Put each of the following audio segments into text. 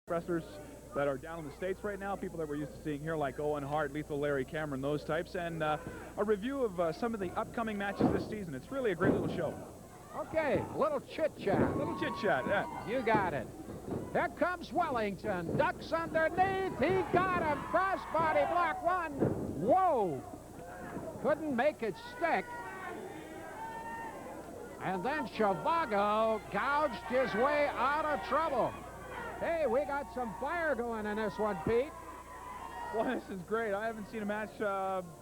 wrestlers that are down in the States right now, people that we're used to seeing here like Owen Hart, Lethal Larry Cameron, those types, and a review of some of the upcoming matches this season. It's really a great little show. Okay, little chit-chat. Little chit-chat, yeah. You got it. Here comes Wellington. Ducks underneath. He got him. Crossbody block one. Whoa. Couldn't make it stick. And then Zhivago gouged his way out of trouble. Hey, we got some fire going in this one, Pete. Well, this is great. I haven't seen a match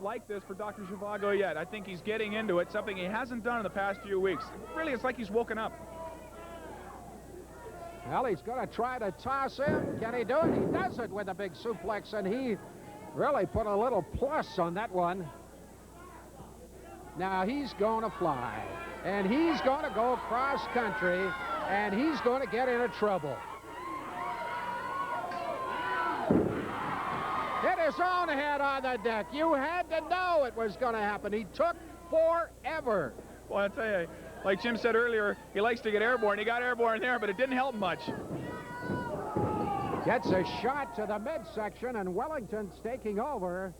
like this for Dr. Zhivago yet. I think he's getting into it, something he hasn't done in the past few weeks. Really, it's like he's woken up. Well, he's going to try to toss him. Can he do it? He does it with a big suplex, and he really put a little plus on that one. Now he's going to fly, and he's going to go cross country, and he's going to get into trouble. Hit his own head on the deck. You had to know it was going to happen. He took forever. Well, I tell you, like Jim said earlier, he likes to get airborne. He got airborne there, but it didn't help much. Gets a shot to the midsection, and Wellington's taking over.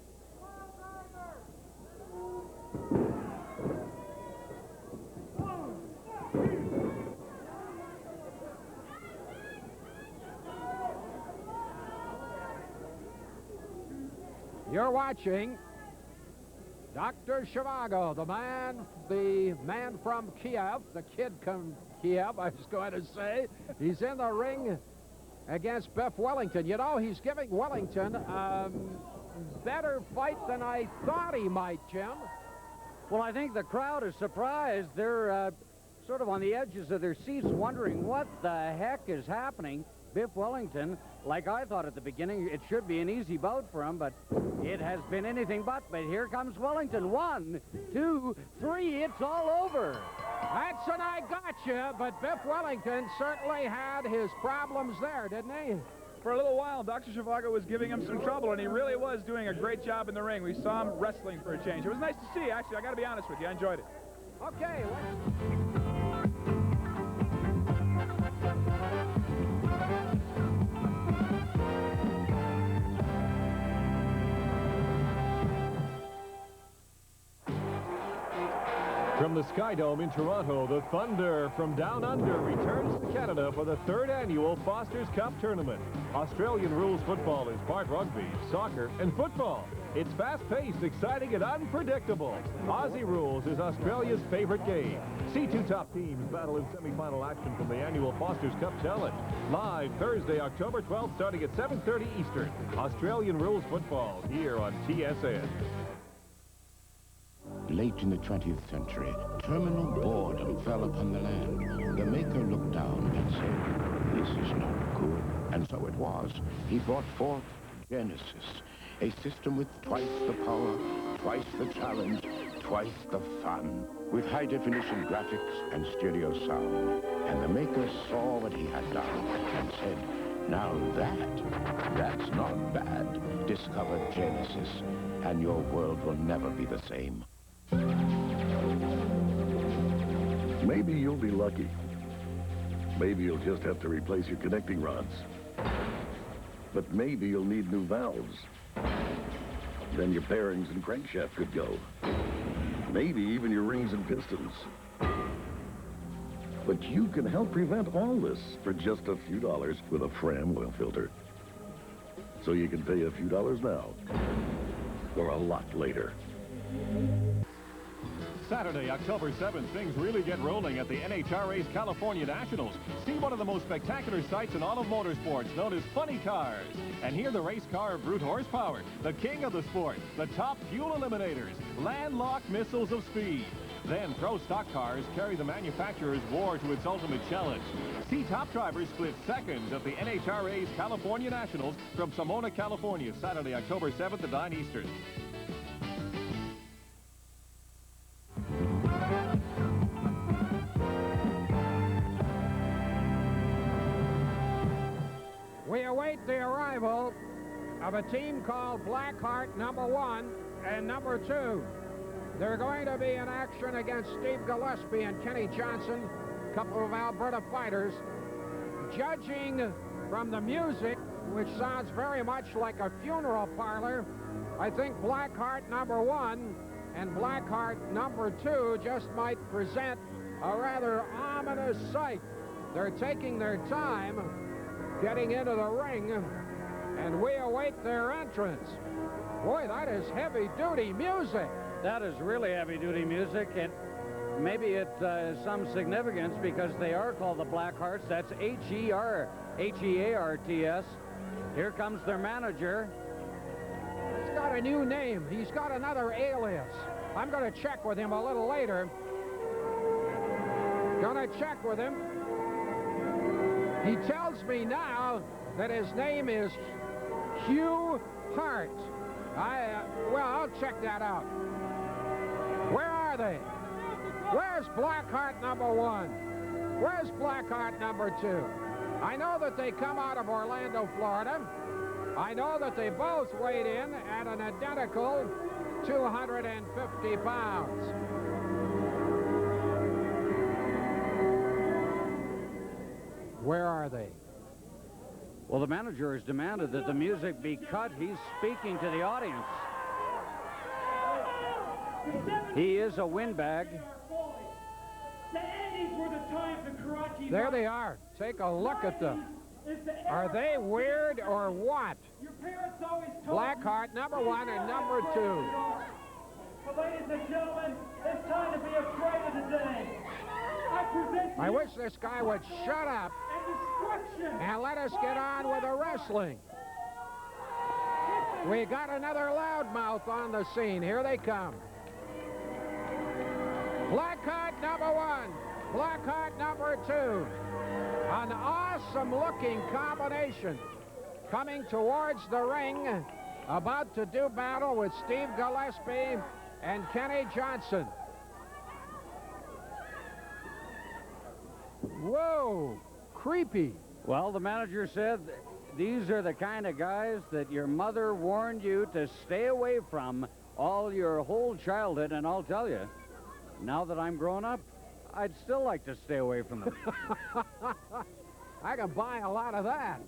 You're watching Dr. Zhivago, the man from Kiev, the kid from Kiev, I was going to say. He's in the ring against Biff Wellington. You know, he's giving Wellington a better fight than I thought he might, Jim. Well, I think the crowd is surprised. They're sort of on the edges of their seats wondering what the heck is happening. Biff Wellington, like I thought at the beginning, it should be an easy bout for him, but it has been anything but. But here comes Wellington. 1, 2, 3, it's all over. That's an I gotcha, but Biff Wellington certainly had his problems there, didn't he? For a little while, Dr. Zhivago was giving him some trouble, and he really was doing a great job in the ring. We saw him wrestling for a change. It was nice to see, actually. I got to be honest with you. I enjoyed it. Okay. From the Sky Dome in Toronto, the Thunder from Down Under returns to Canada for the 3rd annual Foster's Cup Tournament. Australian rules football is part rugby, soccer, and football. It's fast-paced, exciting, and unpredictable. Aussie rules is Australia's favorite game. See 2 top teams battle in semi-final action from the annual Foster's Cup Challenge. Live Thursday, October 12th, starting at 7:30 Eastern. Australian rules football here on TSN. Late in the 20th century, terminal boredom fell upon the land. The maker looked down and said, "This is not good." And so it was. He brought forth Genesis, a system with twice the power, twice the challenge, twice the fun, with high-definition graphics and stereo sound. And the maker saw what he had done and said, "Now that's not bad. Discover Genesis, and your world will never be the same." Maybe you'll be lucky. Maybe you'll just have to replace your connecting rods. But maybe you'll need new valves. Then your bearings and crankshaft could go. Maybe even your rings and pistons. But you can help prevent all this for just a few dollars with a Fram oil filter. So you can pay a few dollars now, or a lot later. Saturday, October 7th, things really get rolling at the NHRA's California Nationals. See one of the most spectacular sights in all of motorsports, known as funny cars. And hear the race car of brute horsepower, the king of the sport, the top fuel eliminators, landlocked missiles of speed. Then pro stock cars carry the manufacturer's war to its ultimate challenge. See top drivers split second at the NHRA's California Nationals from Pomona, California, Saturday, October 7th at 9 Eastern. We await the arrival of a team called Blackheart #1 and #2. They're going to be in action against Steve Gillespie and Kenny Johnson, a couple of Alberta fighters. Judging from the music, which sounds very much like a funeral parlor, I think Blackheart number 1 and Blackheart number 2 just might present a rather ominous sight. They're taking their time getting into the ring, and we await their entrance. Boy, that is heavy-duty music. That is really heavy-duty music, and maybe it has some significance because they are called the Blackhearts. That's H-E-A-R-T-S. Here comes their manager. He's got a new name. He's got another alias. I'm going to check with him a little later. Going to check with him. He tells me now that his name is Hugh Hart. Well, I'll check that out. Where are they? Where's Blackheart number 1? Where's Blackheart number 2? I know that they come out of Orlando, Florida. I know that they both weighed in at an identical 250 pounds. Where are they? Well, the manager has demanded that the music be cut. He's speaking to the audience. He is a windbag. There they are. Take a look at them. Are they weird or what? Blackheart number 1 and number 2. Well, ladies and gentlemen, it's time to be afraid of the day. I wish this guy would shut up and let us get on with the wrestling. We got another loudmouth on the scene. Here they come. Blackheart number 1, Blackheart number 2. An awesome-looking combination coming towards the ring, about to do battle with Steve Gillespie and Kenny Johnson. Whoa, creepy. Well, the manager said these are the kind of guys that your mother warned you to stay away from all your whole childhood, and I'll tell you, now that I'm grown up, I'd still like to stay away from them. I can buy a lot of that.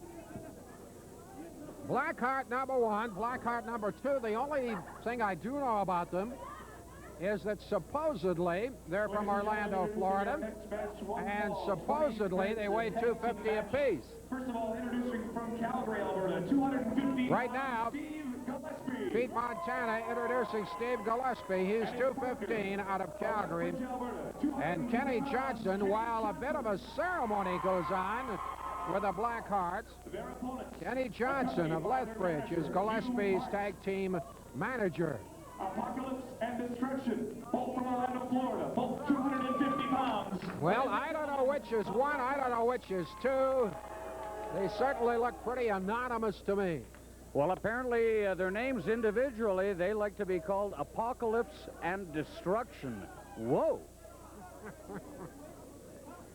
Blackheart number 1, Blackheart number 2. The only thing I do know about them is that supposedly they're from Orlando, Florida, and supposedly they weigh 250 apiece. First of all, introducing from Calgary, Alberta, 250. Right now, Steve Gillespie. Pete Montana introducing Steve Gillespie. He's 215 out of Calgary. And Kenny Johnson, while a bit of a ceremony goes on with the Blackhearts, Kenny Johnson of Lethbridge is Gillespie's tag team manager. Apocalypse and Destruction, both from Orlando, Florida, both 250 pounds. Well, I don't know which is 1, I don't know which is 2. They certainly look pretty anonymous to me. Well, apparently their names individually, they like to be called Apocalypse and Destruction. Whoa.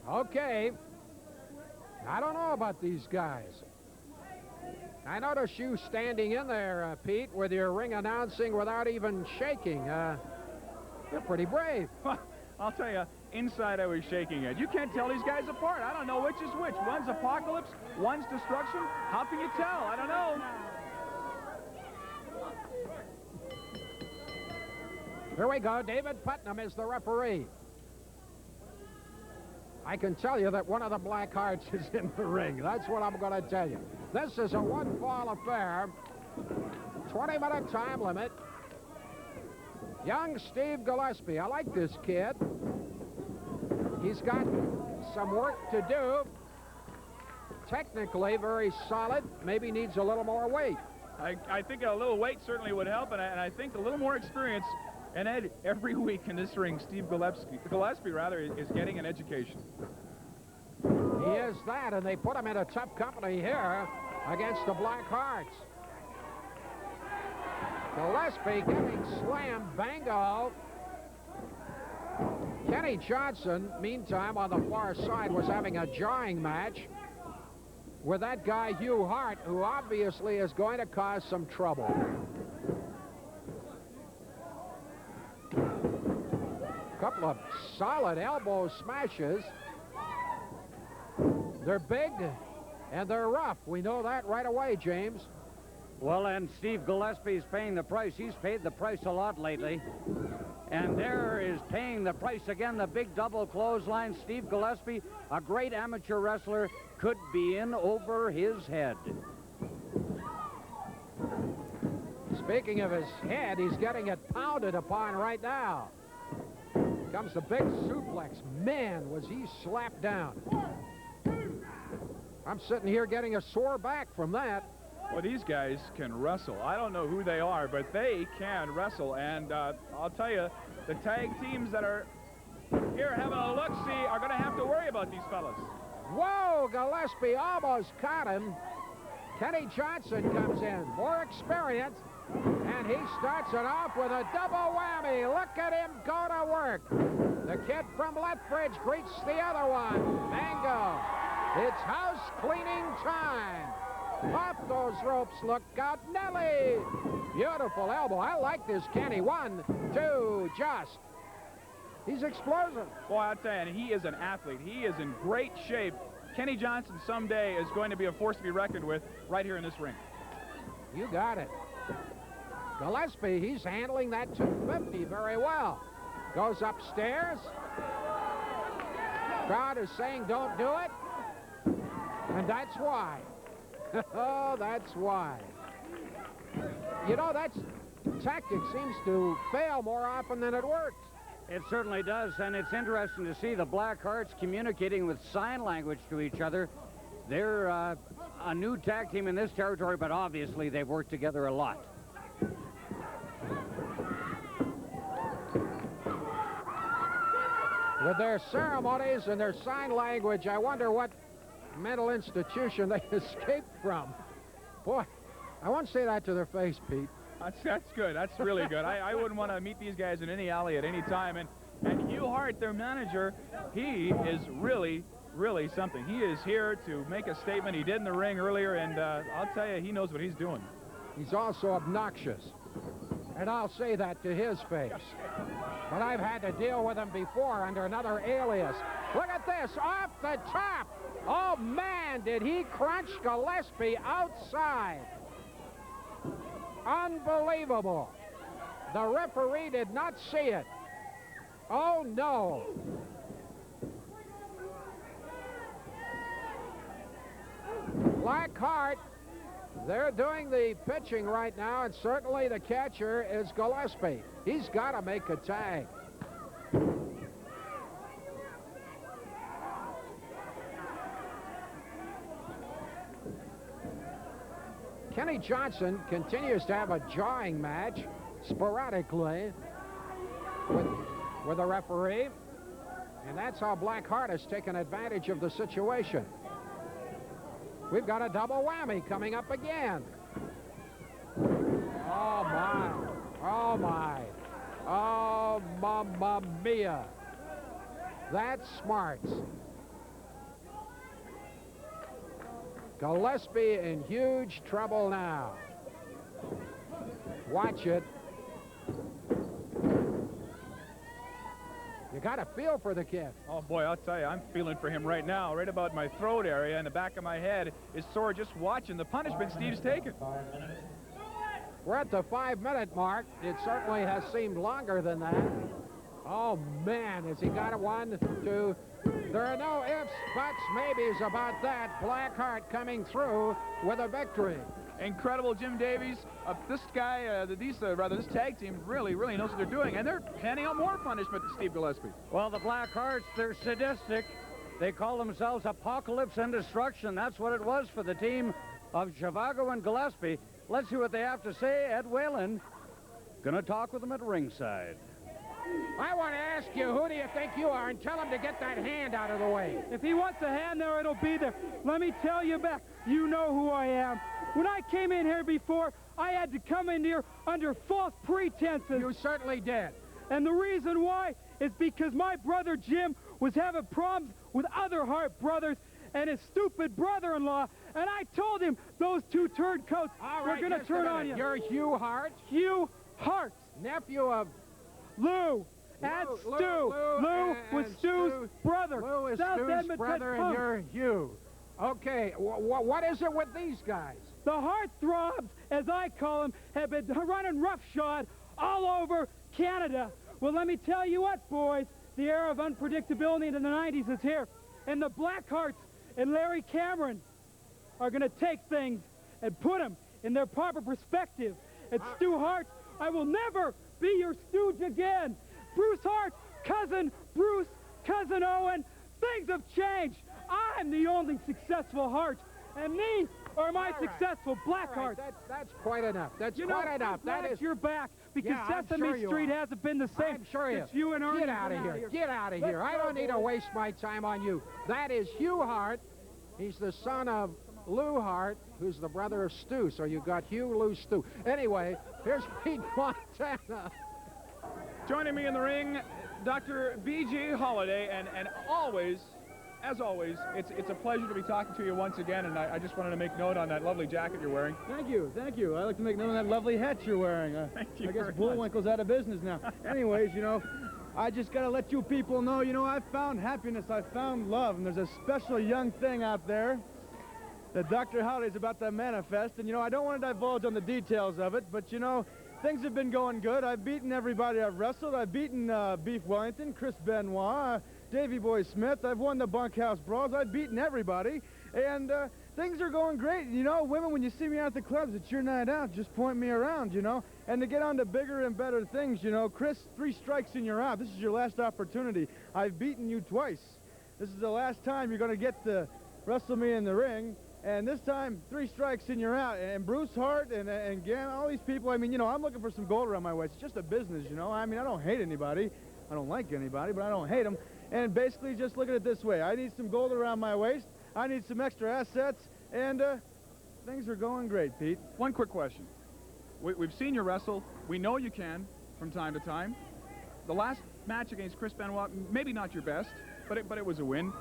Okay. I don't know about these guys. I noticed you standing in there, Pete, with your ring announcing without even shaking. You're pretty brave. I'll tell you, inside I was shaking it. You can't tell these guys apart. I don't know which is which. One's Apocalypse, one's Destruction. How can you tell? I don't know. Here we go. David Putnam is the referee. I can tell you that one of the Blackhearts is in the ring. That's what I'm going to tell you. This is a one-fall affair. 20-minute time limit. Young Steve Gillespie. I like this kid. He's got some work to do. Technically very solid. Maybe needs a little more weight. I think a little weight certainly would help, and I think a little more experience. And Ed, every week in this ring, Steve Gillespie is getting an education. He is that, and they put him in a tough company here against the Blackhearts. Gillespie getting slammed, bango. Kenny Johnson, meantime, on the far side, was having a jawing match with that guy, Hugh Hart, who obviously is going to cause some trouble. Couple of solid elbow smashes. They're big And they're rough. We know that right away, James. Well, and Steve Gillespie's paying the price. He's paid the price a lot lately. And there is paying the price again, the big double clothesline. Steve Gillespie, a great amateur wrestler, could be in over his head. Speaking of his head, he's getting it pounded upon right now. Comes the big suplex. Man, was he slapped down. I'm sitting here getting a sore back from that. Well, these guys can wrestle. I don't know who they are, but they can wrestle. And I'll tell you, the tag teams that are here having a look-see are going to have to worry about these fellas. Whoa, Gillespie almost caught him. Kenny Johnson comes in, more experience, and he starts it off with a double whammy. Look at him go to work. The kid from Lethbridge greets the other one. Mango. It's house cleaning time. Off those ropes, look out, Nelly. Beautiful elbow. I like this Kenny. 1, 2, just. He's explosive. Boy, I'll tell you, and he is an athlete. He is in great shape. Kenny Johnson someday is going to be a force to be reckoned with right here in this ring. You got it. Gillespie, he's handling that 250 very well. Goes upstairs. Crowd is saying don't do it. And that's why. Oh, that's why. You know, that tactic seems to fail more often than it works. It certainly does, and it's interesting to see the Black Hearts communicating with sign language to each other. They're a new tag team in this territory, but obviously they've worked together a lot. With their ceremonies and their sign language, I wonder what mental institution they escaped from. Boy, I won't say that to their face, Pete. That's good. That's really good. I wouldn't want to meet these guys in any alley at any time. And Hugh Hart, their manager, he is really, really something. He is here to make a statement. He did in the ring earlier, and I'll tell you, he knows what he's doing. He's also obnoxious. And I'll say that to his face. But I've had to deal with him before under another alias. Look at this, off the top. Oh, man, did he crunch Gillespie outside. Unbelievable. The referee did not see it. Oh, no. Black Heart, they're doing the pitching right now, and certainly the catcher is Gillespie. He's got to make a tag. Kenny Johnson continues to have a jawing match sporadically with the referee, and that's how Black Heart has taken advantage of the situation. We've got a double whammy coming up again. Oh, my. Oh, my. Oh, mamma mia. That's smart. Gillespie in huge trouble now. Watch it. You got a feel for the kid. Oh, boy, I'll tell you, I'm feeling for him right now. Right about my throat area and the back of my head is sore just watching the punishment Steve's taken. We're at the 5-minute mark. It certainly has seemed longer than that. Oh, man, has he got a 1, 2... There are no ifs, buts, maybes about that. Black Heart coming through with a victory. Incredible, Jim Davies. This guy, this tag team really, really knows what they're doing, and they're handing out more punishment to Steve Gillespie. Well, the Black Hearts, they're sadistic. They call themselves Apocalypse and Destruction. That's what it was for the team of Zhivago and Gillespie. Let's see what they have to say. Ed Whalen going to talk with them at ringside. I want to ask you, who do you think you are, and tell him to get that hand out of the way. If he wants a hand there, it'll be there. Let me tell you back, you know who I am. When I came in here before, I had to come in here under false pretenses. You certainly did. And the reason why is because my brother Jim was having problems with other Hart brothers and his stupid brother-in-law, and I told him those two turncoats were going to turn on you. You're Hugh Hart? Hugh Hart. Nephew of... Lou and Stu. Lou was Stu's brother. Lou is South Stu's Edmonton brother, Punk. and you're Hugh. Okay, what is it with these guys? The heartthrobs, as I call them, have been running roughshod all over Canada. Well, let me tell you what, boys. The era of unpredictability in the 90s is here. And the Blackhearts and Larry Cameron are going to take things and put them in their proper perspective. And Stu Hart, I will never be your stooge again. Bruce Hart, cousin Bruce, cousin Owen, things have changed. I'm the only successful Hart, and these are my successful Blackhearts. Right, that's quite enough. That's quite enough. That is your back, because Sesame Street hasn't been the same I'm sure since you and Ernie. Get out of here. Get out of here. I don't need to waste my time on you. That is Hugh Hart. He's the son of Lou Hart, who's the brother of Stu. So you got Hugh, Lou, Stu. Anyway, here's Pete Montana. Joining me in the ring, Dr. B.G. Holiday, and always, as always, it's a pleasure to be talking to you once again, and I just wanted to make note on that lovely jacket you're wearing. Thank you, thank you. I'd like to make note of that lovely hat you're wearing. Thank you I guess very Bullwinkle's out of business now. Anyways, you know, I just got to let you people know, you know, I found happiness, I found love, and there's a special young thing out there that Dr. Holiday's about to manifest, and, you know, I don't want to divulge on the details of it, but, you know, things have been going good. I've beaten everybody I've wrestled. I've beaten Beef Wellington, Chris Benoit, Davey Boy Smith. I've won the bunkhouse brawls. I've beaten everybody, and things are going great. You know, women, when you see me out at the clubs, it's your night out. Just point me around, you know. And to get on to bigger and better things, you know, Chris, 3 strikes and you're out. This is your last opportunity. I've beaten you twice. This is the last time you're going to get to wrestle me in the ring. And this time, 3 strikes and you're out. And Bruce Hart and again, all these people, I mean, you know, I'm looking for some gold around my waist. It's just a business, you know. I mean, I don't hate anybody. I don't like anybody, but I don't hate them. And basically, just look at it this way. I need some gold around my waist. I need some extra assets. And things are going great, Pete. One quick question. We've seen you wrestle. We know you can from time to time. The last match against Chris Benoit, maybe not your best, but it was a win.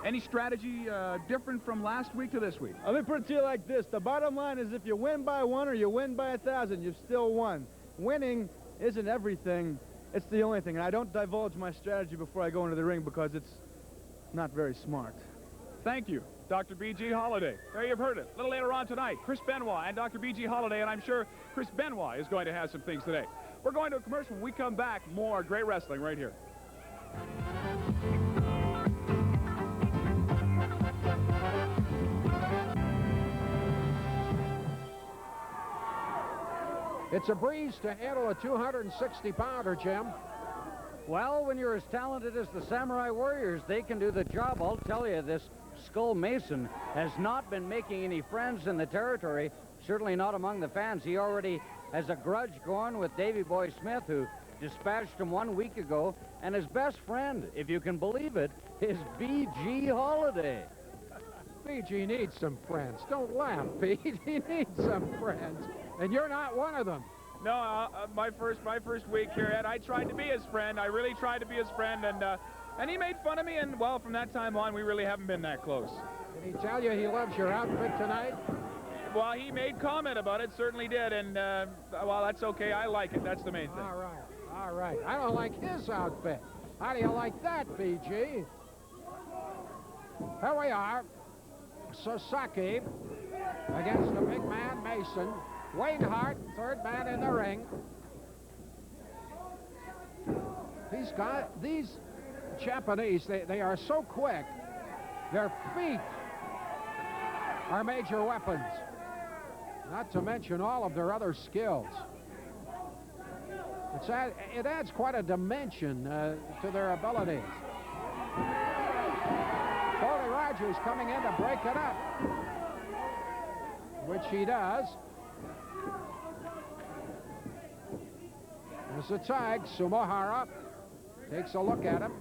Any strategy different from last week to this week? Let me put it to you like this. The bottom line is if you win by 1 or you win by 1,000, you've still won. Winning isn't everything. It's the only thing. And I don't divulge my strategy before I go into the ring because it's not very smart. Thank you, Dr. B.G. Holiday. There you've heard it. A little later on tonight, Chris Benoit and Dr. B.G. Holiday, and I'm sure Chris Benoit is going to have some things today. We're going to a commercial. When we come back, more great wrestling right here. It's a breeze to handle a 260-pounder, Jim. Well, when you're as talented as the Samurai Warriors, they can do the job. I'll tell you, this Skull Mason has not been making any friends in the territory, certainly not among the fans. He already has a grudge going with Davey Boy Smith, who dispatched him 1 week ago, and his best friend, if you can believe it, is B.G. Holiday. B.G. needs some friends. Don't laugh, Pete. He needs some friends. And you're not one of them. No, my first week here, Ed, I tried to be his friend. I really tried to be his friend, and he made fun of me, and, well, from that time on, we really haven't been that close. Did he tell you he loves your outfit tonight? Well, he made comment about it, certainly did, and, well, that's okay. I like it. That's the main thing. All right, all right. I don't like his outfit. How do you like that, B.G.? Here we are. Sasaki against the big man, Mason. Wayne Hart, third man in the ring. These Japanese, they are so quick. Their feet are major weapons. Not to mention all of their other skills. It adds quite a dimension to their abilities. Foley Rogers coming in to break it up, which he does. There's a tag. Sumohara takes a look at him.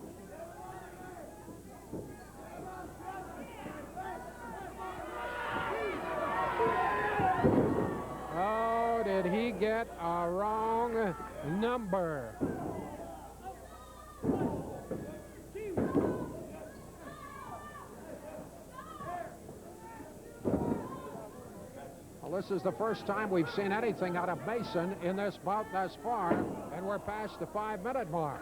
Oh, did he get a wrong number? Well, this is the first time we've seen anything out of Mason in this bout thus far, and we're past the 5-minute mark.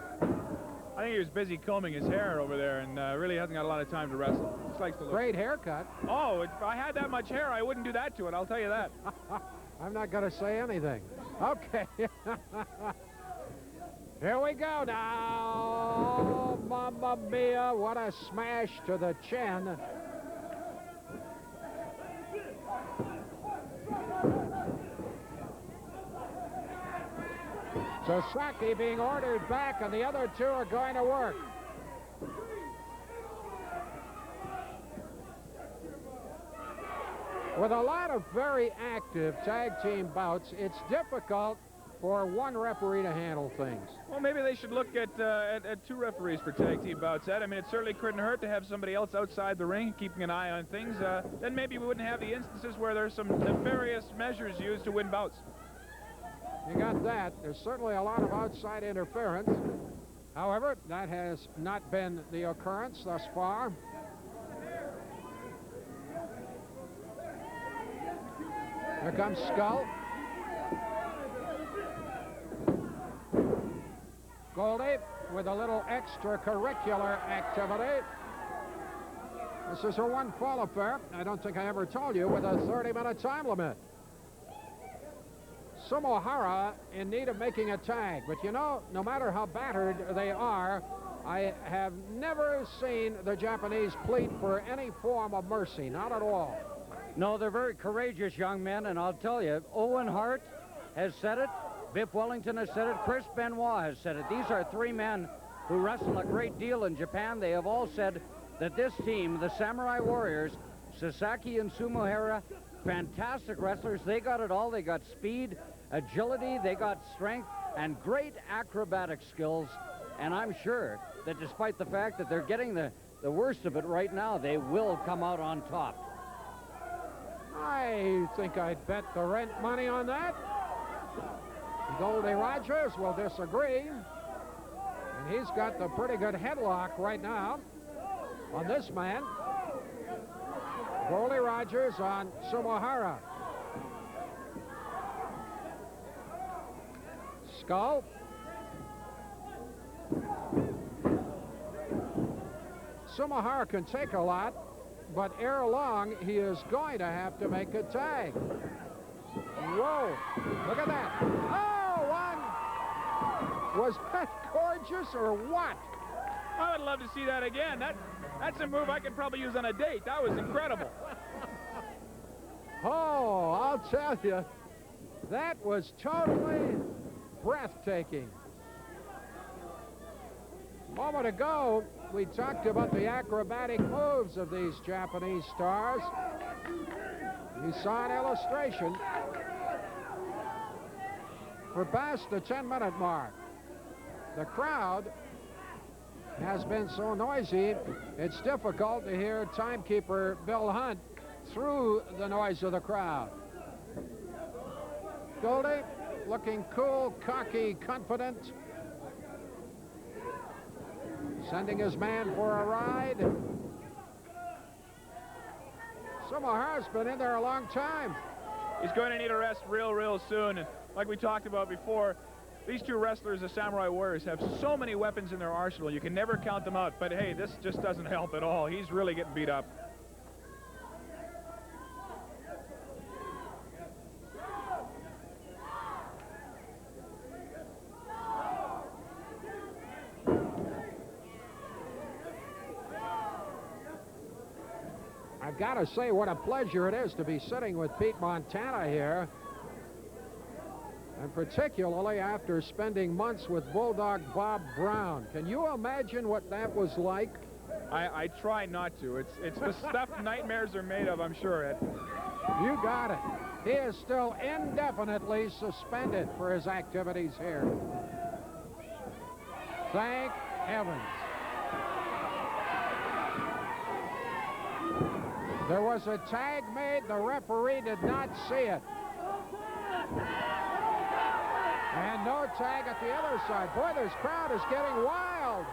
I think he was busy combing his hair over there and really hasn't got a lot of time to wrestle. Just likes to look. Great haircut. Oh, if I had that much hair, I wouldn't do that to it, I'll tell you that. I'm not going to say anything. Okay. Here we go now. Oh, Mamma Mia, what a smash to the chin. Sasaki being ordered back, and the other two are going to work. With a lot of very active tag team bouts, it's difficult for one referee to handle things. Well, maybe they should look at two referees for tag team bouts, Ed. I mean, it certainly couldn't hurt to have somebody else outside the ring keeping an eye on things. Then maybe we wouldn't have the instances where there's some nefarious measures used to win bouts. You got that. There's certainly a lot of outside interference. However, that has not been the occurrence thus far. Here comes Skull. Goldie with a little extracurricular activity. This is her one fall affair. I don't think I ever told you, with a 30-minute time limit. Sumohara in need of making a tag, but you know, no matter how battered they are, I have never seen the Japanese plead for any form of mercy, not at all. No, they're very courageous young men, and I'll tell you, Owen Hart has said it, Biff Wellington has said it, Chris Benoit has said it. These are three men who wrestle a great deal in Japan. They have all said that this team, the Samurai Warriors, Sasaki and Sumohara, fantastic wrestlers. They got it all. They got speed, agility, they got strength, and great acrobatic skills. And I'm sure that despite the fact that they're getting the worst of it right now, they will come out on top. I think I'd bet the rent money on that. Goldie Rogers will disagree. And he's got the pretty good headlock right now on this man. Goldie Rogers on Sumohara. Skull. Sumohara can take a lot, but ere long, he is going to have to make a tag. Whoa, look at that. Oh, one. Was that gorgeous or what? I would love to see that again. That's a move I could probably use on a date. That was incredible. Oh, I'll tell you, that was totally breathtaking. A moment ago, we talked about the acrobatic moves of these Japanese stars. You saw an illustration. We're past the 10-minute mark. The crowd has been so noisy, it's difficult to hear timekeeper Bill Hunt through the noise of the crowd. Goldie looking cool, cocky, confident. Sending his man for a ride. Sumohara's been in there a long time. He's going to need a rest real soon. And like we talked about before, these two wrestlers, the Samurai Warriors, have so many weapons in their arsenal. You can never count them out. But hey, this just doesn't help at all. He's really getting beat up. I've got to say what a pleasure it is to be sitting with Pete Montana here. And particularly after spending months with Bulldog Bob Brown. Can you imagine what that was like? I try not to. It's the stuff nightmares are made of, I'm sure, Ed. You got it. He is still indefinitely suspended for his activities here. Thank heavens. There was a tag made. The referee did not see it. And no tag at the other side. Boy, this crowd is getting wild.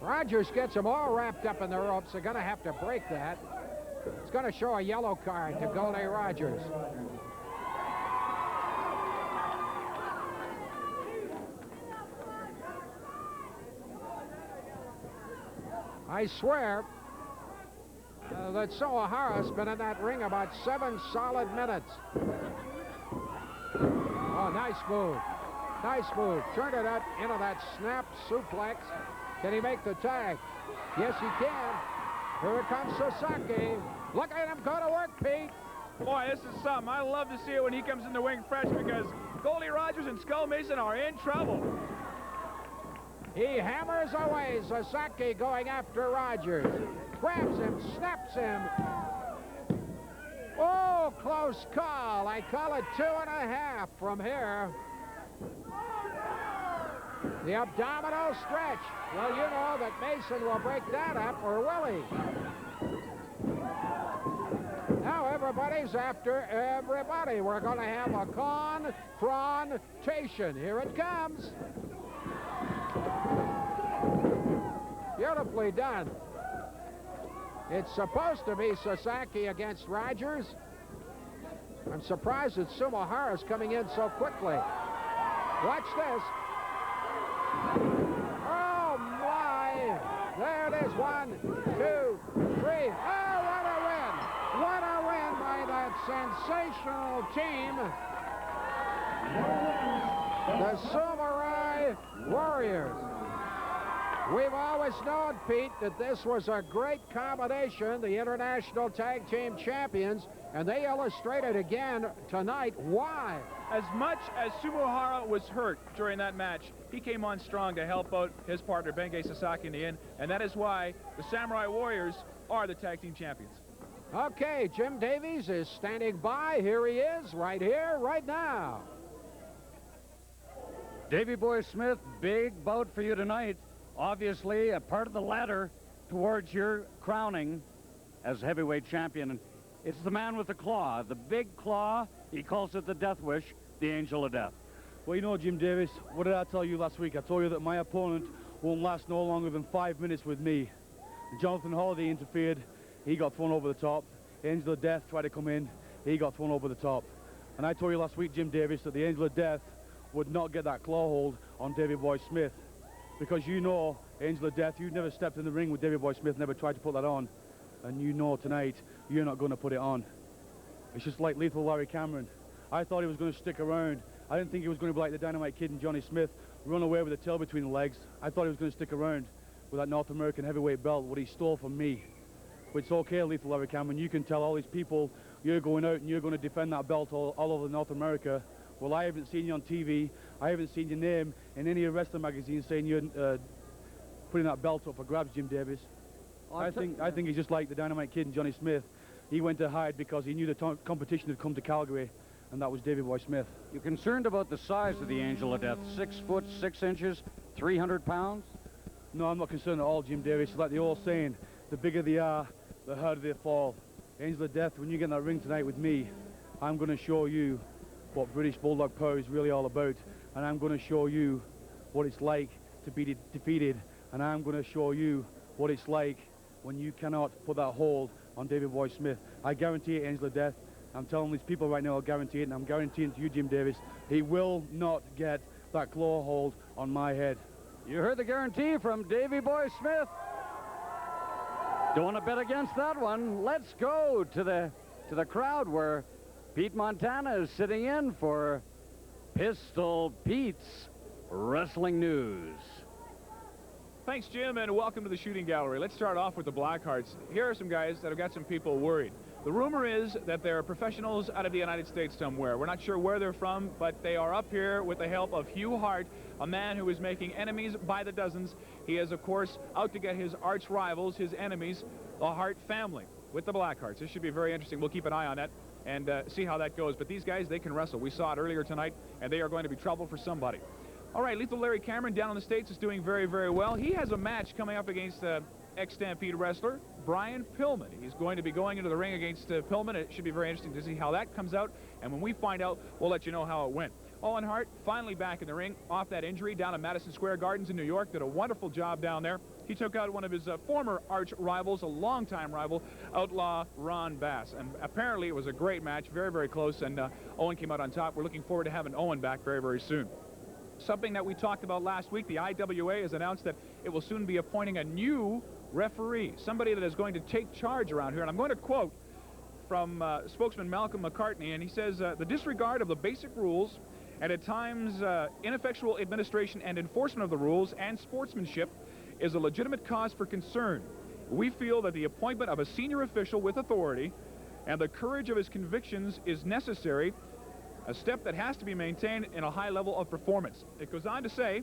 Rogers gets them all wrapped up in the ropes. They're going to have to break that. It's going to show a yellow card to Goldie Rogers. I swear that Soahara's been in that ring about 7 solid minutes. Oh, nice move. Nice move. Turned it up into that snap suplex. Can he make the tag? Yes, he can. Here comes Sasaki. Look at him go to work, Pete. Boy, this is something. I love to see it when he comes in the ring fresh because Goldie Rogers and Skull Mason are in trouble. He hammers away. Sasaki going after Rogers. Grabs him, snaps him. Oh, close call. I call it 2.5 from here. The abdominal stretch. Well, you know that Mason will break that up, or will he? Now everybody's after everybody. We're going to have a confrontation. Here it comes. Beautifully done. It's supposed to be Sasaki against Rogers. I'm surprised that Sumohara's coming in so quickly. Watch this. Oh, my. There it is. 1, 2, 3. Oh, what a win. What a win by that sensational team. The Samurai Warriors. We've always known, Pete, that this was a great combination, the International Tag Team Champions, and they illustrated again tonight why. As much as Sumohara was hurt during that match, he came on strong to help out his partner, Bengay Sasaki, in the end, and that is why the Samurai Warriors are the Tag Team Champions. Okay, Jim Davies is standing by. Here he is, right here, right now. Davey Boy Smith, big bout for you tonight. Obviously, a part of the ladder towards your crowning as heavyweight champion. It's the man with the claw, the big claw. He calls it the Death Wish, the Angel of Death. Well, you know, Jim Davis, what did I tell you last week? I told you that my opponent won't last no longer than 5 minutes with me. Jonathan Holiday interfered. He got thrown over the top. Angel of Death tried to come in. He got thrown over the top. And I told you last week, Jim Davis, that the Angel of Death would not get that claw hold on Davey Boy Smith. Because you know, Angel of Death, you've never stepped in the ring with Davey Boy Smith, never tried to put that on. And you know tonight, you're not going to put it on. It's just like Lethal Larry Cameron. I thought he was going to stick around. I didn't think he was going to be like the Dynamite Kid and Johnny Smith, run away with the tail between the legs. I thought he was going to stick around with that North American heavyweight belt, what he stole from me. But it's okay, Lethal Larry Cameron. You can tell all these people you're going out and you're going to defend that belt all over North America. Well, I haven't seen you on TV. I haven't seen your name in any wrestling magazine saying you're putting that belt up for grabs, Jim Davis. I think he's just like the Dynamite Kid and Johnny Smith. He went to hide because he knew the competition had come to Calgary, and that was Davey Boy Smith. You concerned about the size of the Angel of Death? 6 foot 6 inches, 300 pounds? No, I'm not concerned at all, Jim Davis. Like the old saying, the bigger they are, the harder they fall. Angel of Death, when you get in that ring tonight with me, I'm going to show you what British Bulldog power is really all about, and I'm going to show you what it's like to be defeated, and I'm going to show you what it's like when you cannot put that hold on Davey Boy Smith. I guarantee it, Angel of Death. I'm telling these people right now, I'll guarantee it, and I'm guaranteeing to you, Jim Davis, he will not get that claw hold on my head. You heard the guarantee from Davey Boy Smith. Don't want to bet against that one. Let's go to the crowd where Pete Montana is sitting in for Pistol Pete's Wrestling News. Thanks, Jim, and welcome to the shooting gallery. Let's start off with the Blackhearts. Here are some guys that have got some people worried. The rumor is that they're professionals out of the United States somewhere. We're not sure where they're from, but they are up here with the help of Hugh Hart, a man who is making enemies by the dozens. He is, of course, out to get his arch rivals, his enemies, the Hart family, with the Blackhearts. This should be very interesting. We'll keep an eye on that and see how that goes. But these guys, they can wrestle. We saw it earlier tonight, and they are going to be trouble for somebody. All right, Lethal Larry Cameron down in the States is doing very, very well. He has a match coming up against ex-Stampede wrestler Brian Pillman. He's going to be going into the ring against Pillman. It should be very interesting to see how that comes out. And when we find out, we'll let you know how it went. Owen Hart finally back in the ring off that injury down at Madison Square Gardens in New York. Did a wonderful job down there. he took out one of his former arch rivals, a longtime rival, Outlaw Ron Bass. And apparently it was a great match, very, very close, and Owen came out on top. We're looking forward to having Owen back very, very soon. Something that we talked about last week, the IWA has announced that it will soon be appointing a new referee, somebody that is going to take charge around here. And I'm going to quote from spokesman Malcolm McCartney, and he says, the disregard of the basic rules and at times ineffectual administration and enforcement of the rules and sportsmanship is a legitimate cause for concern. We feel that the appointment of a senior official with authority and the courage of his convictions is necessary, a step that has to be maintained in a high level of performance. It goes on to say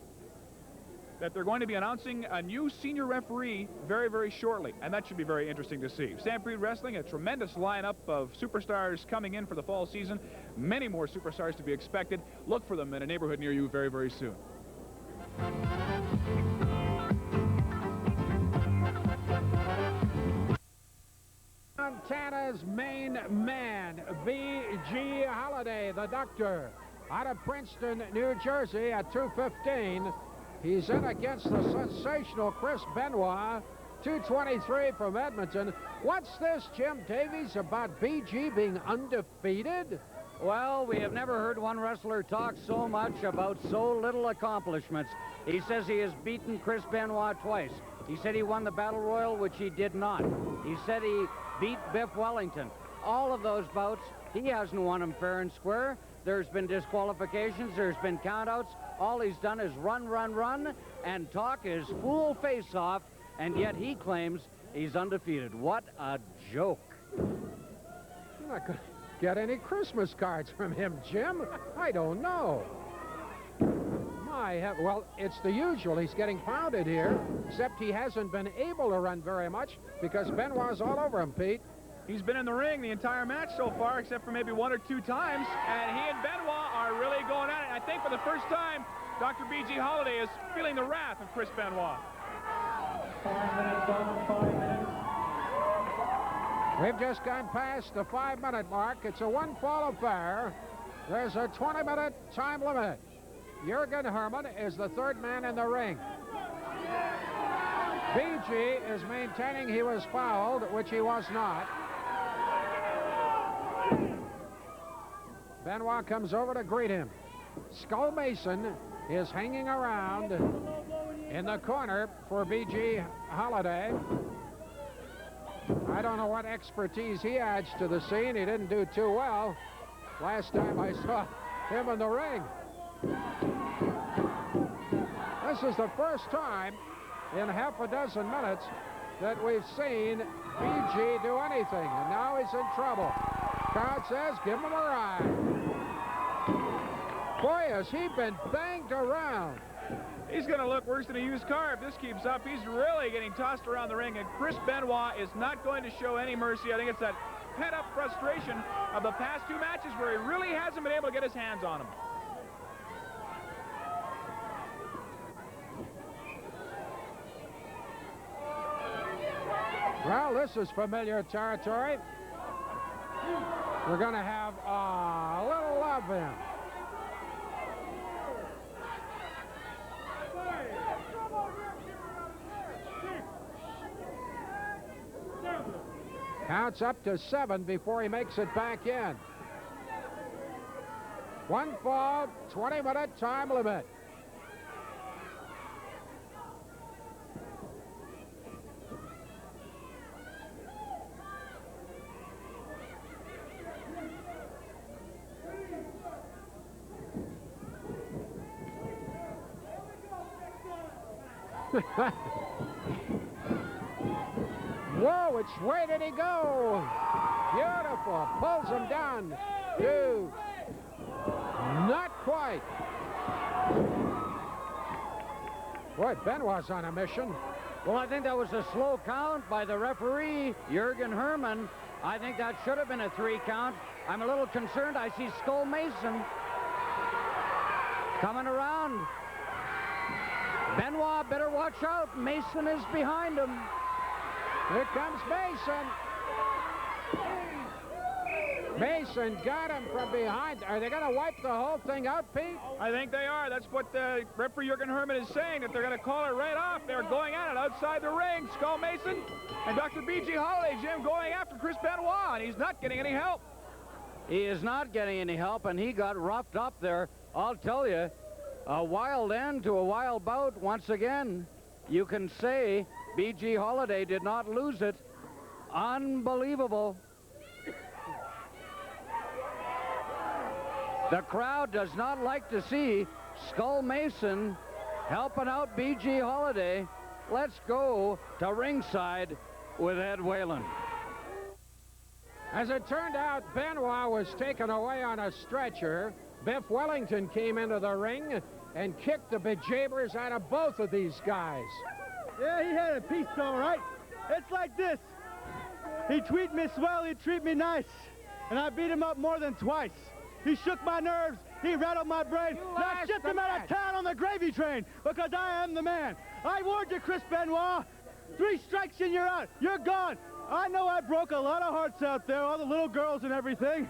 that they're going to be announcing a new senior referee very, very shortly, and that should be very interesting to see. Stampede Wrestling, a tremendous lineup of superstars coming in for the fall season. Many more superstars to be expected. Look for them in a neighborhood near you very, very soon. Montana's main man, B.G. Holiday, the doctor, out of Princeton, New Jersey at 2:15. He's in against the sensational Chris Benoit, 2:23 from Edmonton. What's this, Jim Davies, about B.G. being undefeated? Well, we have never heard one wrestler talk so much about so little accomplishments. He says he has beaten Chris Benoit twice. He said he won the Battle Royal, which he did not. He said he beat Biff Wellington. All of those bouts, he hasn't won them fair and square. There's been disqualifications, there's been countouts. All he's done is run, and talk his fool face off, and yet he claims he's undefeated. What a joke. You're not going to get any Christmas cards from him, Jim. I don't know. Well, it's the usual. He's getting pounded here, except he hasn't been able to run very much because Benoit's all over him, Pete. He's been in the ring the entire match so far, except for maybe 1 or 2 times, and he and Benoit are really going at it. I think for the first time, Dr. B.G. Holiday is feeling the wrath of Chris Benoit. 5 minutes on, 5 minutes. We've just gone past the 5-minute mark. It's a one-fall affair. There's a 20-minute time limit. Jürgen Hermann is the third man in the ring. B.G. is maintaining he was fouled, which he was not. Benoit comes over to greet him. Skull Mason is hanging around in the corner for B.G. Holiday. I don't know what expertise he adds to the scene. He didn't do too well last time I saw him in the ring. This is the first time in half a dozen minutes that we've seen B.G. do anything, and now he's in trouble. Crowd says, give him a ride. Boy, has he been banged around. He's going to look worse than a used car if this keeps up. He's really getting tossed around the ring, and Chris Benoit is not going to show any mercy. I think it's that pent-up frustration of the past 2 matches where he really hasn't been able to get his hands on him. Well, this is familiar territory. We're going to have a little love in. Counts up to 7 before he makes it back in. 1 fall, 20-minute time limit. Whoa, which way did he go? Beautiful. Pulls him down. 2. Not quite. Boy, Benoit's on a mission. Well, I think that was a slow count by the referee, Jürgen Hermann. I think that should have been a 3 count. I'm a little concerned. I see Skull Mason coming around. Benoit better watch out. Mason is behind him. Here comes Mason. Mason got him from behind. Are they going to wipe the whole thing out, Pete? I think they are. That's what referee Jürgen Herman is saying, that they're going to call it right off. They're going at it outside the ring. Skull Mason and Dr. B.G. Holiday, Jim, going after Chris Benoit, and he's not getting any help. He is not getting any help, and he got roughed up there. I'll tell you, a wild end to a wild bout once again. You can say B.G. Holiday did not lose it. Unbelievable. The crowd does not like to see Skull Mason helping out B.G. Holiday. Let's go to ringside with Ed Whalen. As it turned out, Benoit was taken away on a stretcher. Biff Wellington came into the ring and kicked the bejeebers out of both of these guys. Yeah, he had a piece, all right. It's like this. He treat me swell, he treat me nice. And I beat him up more than twice. He shook my nerves, he rattled my brain. And I shipped him out of town on the gravy train because I am the man. I warned you, Chris Benoit. 3 strikes and you're out. You're gone. I know I broke a lot of hearts out there, all the little girls and everything.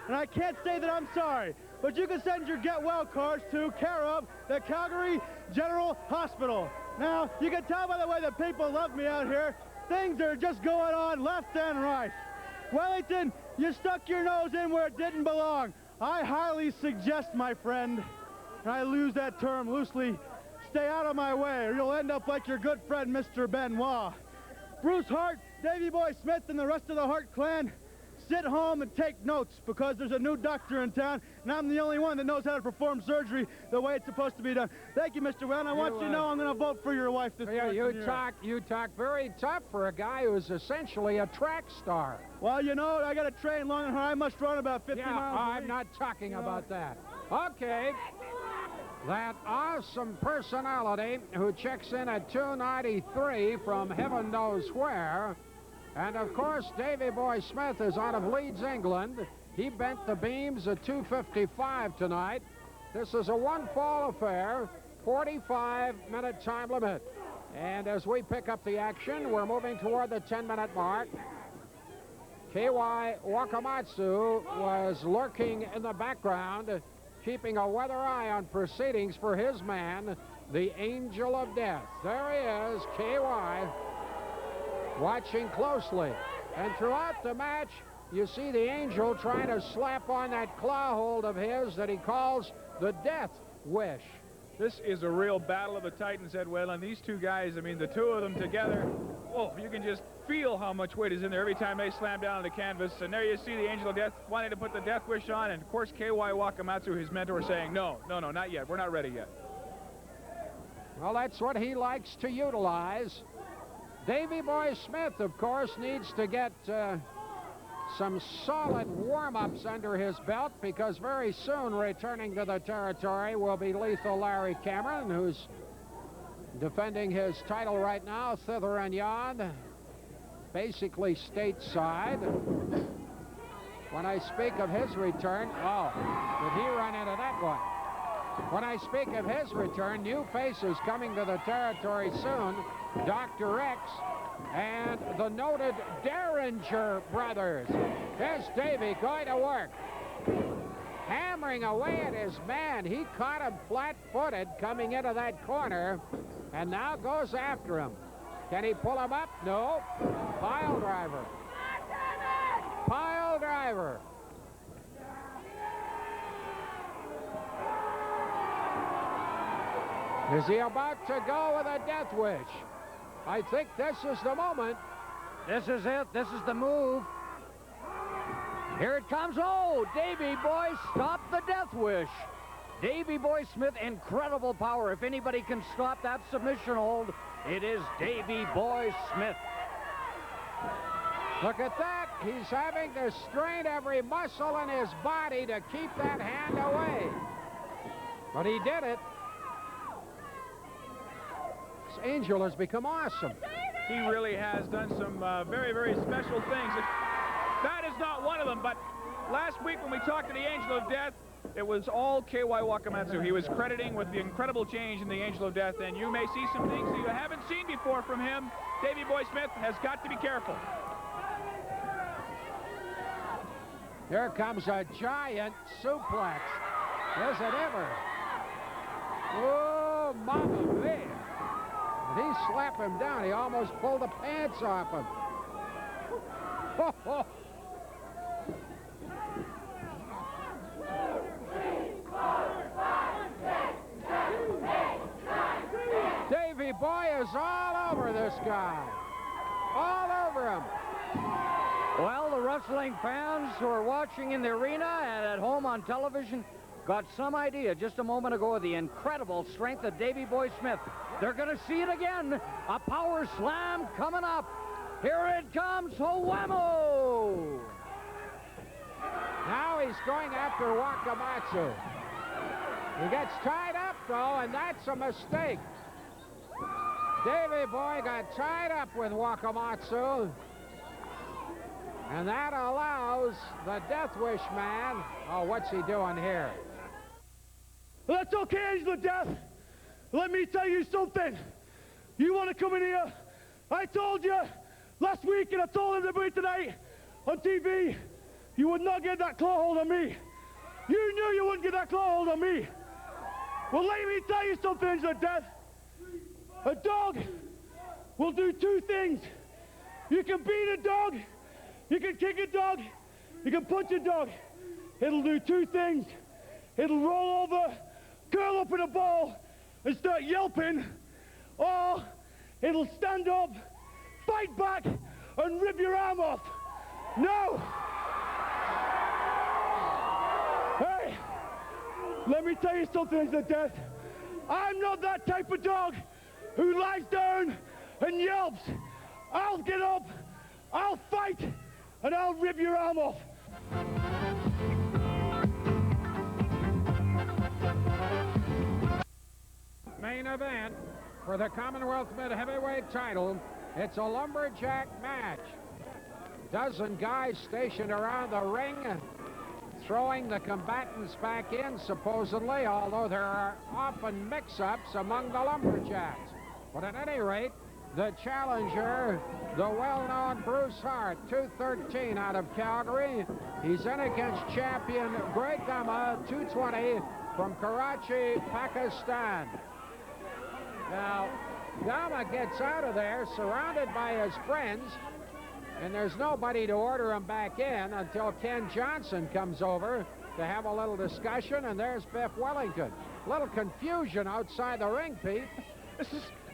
And I can't say that I'm sorry. But you can send your get well cards to care of the Calgary General Hospital. Now, you can tell by the way the people love me out here, things are just going on left and right. Wellington, you stuck your nose in where it didn't belong. I highly suggest, my friend, and I use that term loosely, stay out of my way or you'll end up like your good friend, Mr. Benoit. Bruce Hart, Davey Boy Smith, and the rest of the Hart clan, sit home and take notes because there's a new doctor in town, and I'm the only one that knows how to perform surgery the way it's supposed to be done. Thank you, Mr. Whalen. I want you to know I'm going to vote for your wife this Yeah, you talk very tough for a guy who's essentially a track star. Well, you know, I got to train long and hard. I must run about 50 miles a I'm week. not talking about that. Okay. That awesome personality who checks in at 293 from heaven knows where. And, of course, Davey Boy Smith is out of Leeds, England. He bent the beams at 2:55 tonight. This is a one-fall affair, 45-minute time limit. And as we pick up the action, we're moving toward the 10-minute mark. K.Y. Wakamatsu was lurking in the background, keeping a weather eye on proceedings for his man, the Angel of Death. There he is, K.Y., watching closely. And throughout the match, you see the Angel trying to slap on that claw hold of his that he calls the Death Wish. This is a real battle of the Titans, Ed Whalen. These two guys, I mean, the two of them together, oh, you can just feel how much weight is in there every time they slam down on the canvas. And there you see the Angel of Death wanting to put the Death Wish on. And, of course, K.Y. Wakamatsu, his mentor, saying, no, not yet. We're not ready yet. Well, that's what he likes to utilize. Davey Boy Smith, of course, needs to get some solid warm-ups under his belt because very soon returning to the territory will be Lethal Larry Cameron, who's defending his title right now, thither and yon, basically stateside. When I speak of his return, oh, did he run into that one? When I speak of his return, new faces coming to the territory soon, Dr. X and the noted Derringer brothers. Here's Davey going to work. Hammering away at his man. He caught him flat-footed coming into that corner and now goes after him. Can he pull him up? No. Pile driver. Pile driver. Is he about to go with a Death Wish? I think this is the moment. This is it. This is the move. Here it comes. Oh, Davey Boy, stop the Death Wish. Davey Boy Smith, incredible power. If anybody can stop that submission hold, it is Davey Boy Smith. Look at that. He's having to strain every muscle in his body to keep that hand away. But he did it. This Angel has become awesome. He really has done some very, very special things. That is not one of them, but last week when we talked to the Angel of Death, it was all K.Y. Wakamatsu. He was crediting with the incredible change in the Angel of Death, and you may see some things that you haven't seen before from him. Davey Boy Smith has got to be careful. Here comes a giant suplex. Is it ever? Oh, mama mia. Did he slap him down? He almost pulled the pants off him. Davy Boy is all over this guy. All over him. Well, the wrestling fans who are watching in the arena and at home on television got some idea just a moment ago of the incredible strength of Davy Boy Smith. They're going to see it again. A power slam coming up. Here it comes, Whammo! Now he's going after Wakamatsu. He gets tied up, though, and that's a mistake. Davy Boy got tied up with Wakamatsu. And that allows the Death Wish man. Oh, what's he doing here? Well, that's okay, Angela Death. Let me tell you something. You want to come in here? I told you last week, and I told everybody tonight on TV, you would not get that claw hold on me. You knew you wouldn't get that claw hold on me. Well, let me tell you something, Angela Death. A dog will do two things. You can beat a dog, you can kick a dog, you can punch a dog. It'll do two things. It'll roll over, curl up in a ball, and start yelping, or it'll stand up, fight back, and rip your arm off. No! Hey, let me tell you something, Angela Death. I'm not that type of dog who lies down and yelps. I'll get up, I'll fight, and I'll rip your arm off. Main event for the Commonwealth Mid-Heavyweight title. It's a lumberjack match. Dozen guys stationed around the ring, throwing the combatants back in, supposedly, although there are often mix-ups among the lumberjacks. But at any rate, the challenger, the well-known Bruce Hart, 213 out of Calgary. He's in against champion Greg Gama, 220 from Karachi, Pakistan. Now, Gama gets out of there surrounded by his friends, and there's nobody to order him back in until Ken Johnson comes over to have a little discussion, and there's Biff Wellington. Little confusion outside the ring, Pete.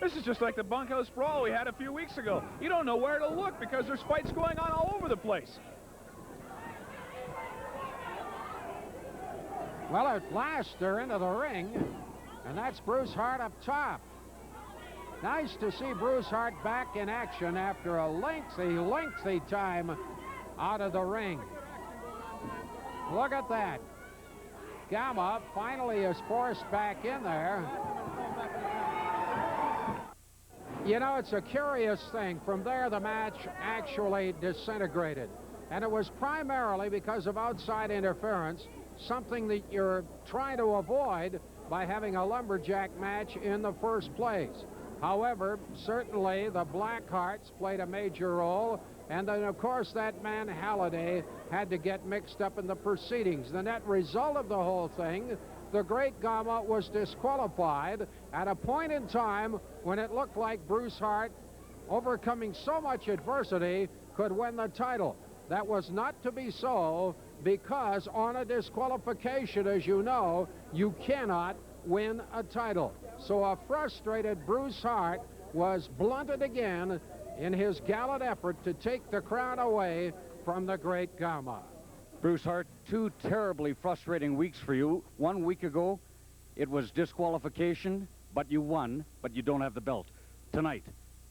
This is just like the bunkhouse brawl we had a few weeks ago. You don't know where to look because there's fights going on all over the place. Well, at last they're into the ring, and that's Bruce Hart up top. Nice to see Bruce Hart back in action after a lengthy time out of the ring. Look at that. Gama finally is forced back in there. You know, it's a curious thing. From there, the match actually disintegrated. And it was primarily because of outside interference, something that you're trying to avoid by having a lumberjack match in the first place. However, certainly the Blackhearts played a major role, and then, of course, that man Halliday had to get mixed up in the proceedings. The net result of the whole thing, the great Gama was disqualified at a point in time when it looked like Bruce Hart, overcoming so much adversity, could win the title. That was not to be so, because on a disqualification, as you know, you cannot win a title. So a frustrated Bruce Hart was blunted again in his gallant effort to take the crown away from the great Gama. Bruce Hart, two terribly frustrating weeks for you. 1 week ago, it was disqualification, but you won, but you don't have the belt. Tonight,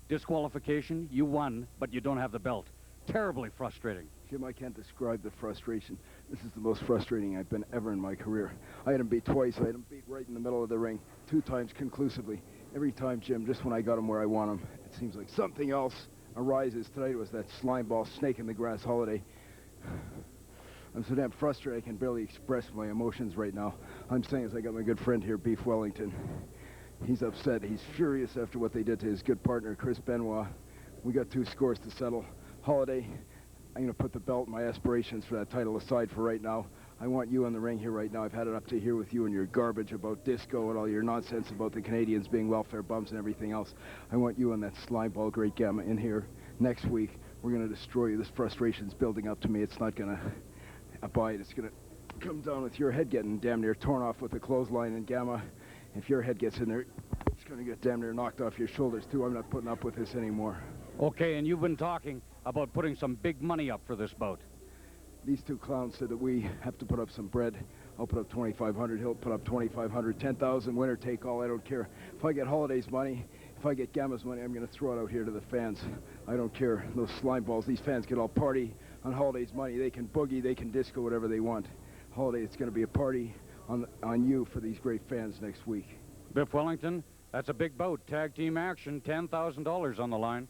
disqualification, you won, but you don't have the belt. Terribly frustrating. Jim, I can't describe the frustration. This is the most frustrating I've been ever in my career. I had him beat twice. I had him beat right in the middle of the ring, 2 times conclusively. Every time, Jim, just when I got him where I want him, it seems like something else arises. Tonight it was that slime ball snake in the grass Holiday. I'm so damn frustrated I can barely express my emotions right now. I'm saying as I got my good friend here, Beef Wellington. He's upset. He's furious after what they did to his good partner, Chris Benoit. We got 2 scores to settle. Holiday I'm going to put the belt and my aspirations for that title aside for right now. I want you in the ring here right now. I've had it up to here with you and your garbage about disco and all your nonsense about the Canadians being welfare bums and everything else. I want you and that slimeball Great Gamma in here next week. We're going to destroy you. This frustration's building up to me. It's not going to abide. It's going to come down with your head getting damn near torn off with the clothesline and Gamma. If your head gets in there, it's going to get damn near knocked off your shoulders too. I'm not putting up with this anymore. Okay, and you've been talking about putting some big money up for this bout. These two clowns said that we have to put up some bread. I'll put up 2,500. He'll put up 2,500. 10,000. Winner take all. I don't care. If I get Holiday's money, if I get Gamma's money, I'm going to throw it out here to the fans. I don't care. Those slime balls. These fans get all party on Holiday's money. They can boogie. They can disco, whatever they want. Holiday, it's going to be a party on you for these great fans next week. Biff Wellington, that's a big bout. Tag team action. $10,000 on the line.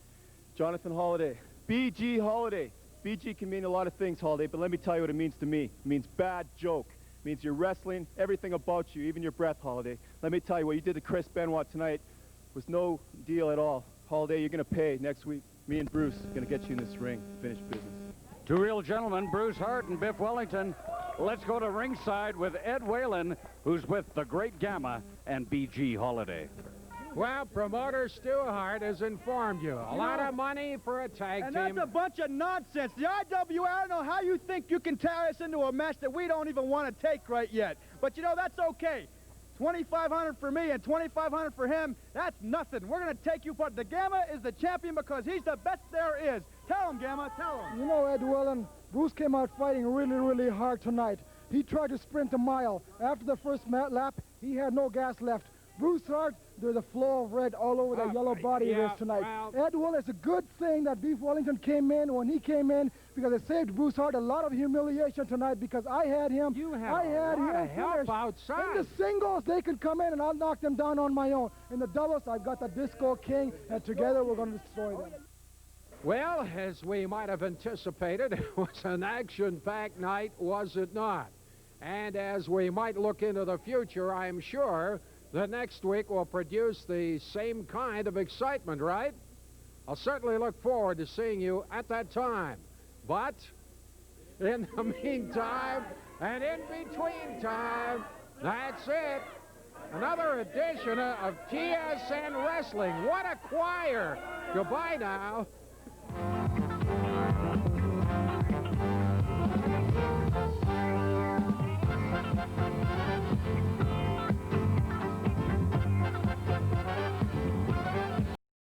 Jonathan Holiday. BG Holiday. BG can mean a lot of things, Holiday, but let me tell you what it means to me. It means bad joke. It means you're wrestling, everything about you, even your breath, Holiday. Let me tell you, what you did to Chris Benoit tonight was no deal at all. Holiday, you're going to pay next week. Me and Bruce are going to get you in this ring. Finish business. Two real gentlemen, Bruce Hart and Biff Wellington. Let's go to ringside with Ed Whalen, who's with the Great Gamma and BG Holiday. Well, promoter Stu Hart has informed you. A lot of money for a tag team. And that's a bunch of nonsense. The IWA, I don't know how you think you can tie us into a match that we don't even want to take right yet. But, you know, that's okay. 2,500 for me and 2,500 for him, that's nothing. We're going to take you, but the Gamma is the champion because he's the best there is. Tell him, Gamma, tell him. You know, Ed Whalen, Bruce came out fighting really, really hard tonight. He tried to sprint a mile. After the first lap, he had no gas left. Bruce Hart, there's a flow of red all over the yellow body of this tonight. Well, Ed Whalen, it's a good thing that Biff Wellington came in when he came in because it saved Bruce Hart a lot of humiliation tonight because I had him. You had a lot of help outside. In the singles, they can come in and I'll knock them down on my own. In the doubles, I've got the Disco King, and together we're going to destroy them. Well, as we might have anticipated, it was an action-packed night, was it not? And as we might look into the future, I'm sure the next week will produce the same kind of excitement, right? I'll certainly look forward to seeing you at that time. But in the meantime, and in between time, that's it. Another edition of TSN Wrestling. What a choir. Goodbye now.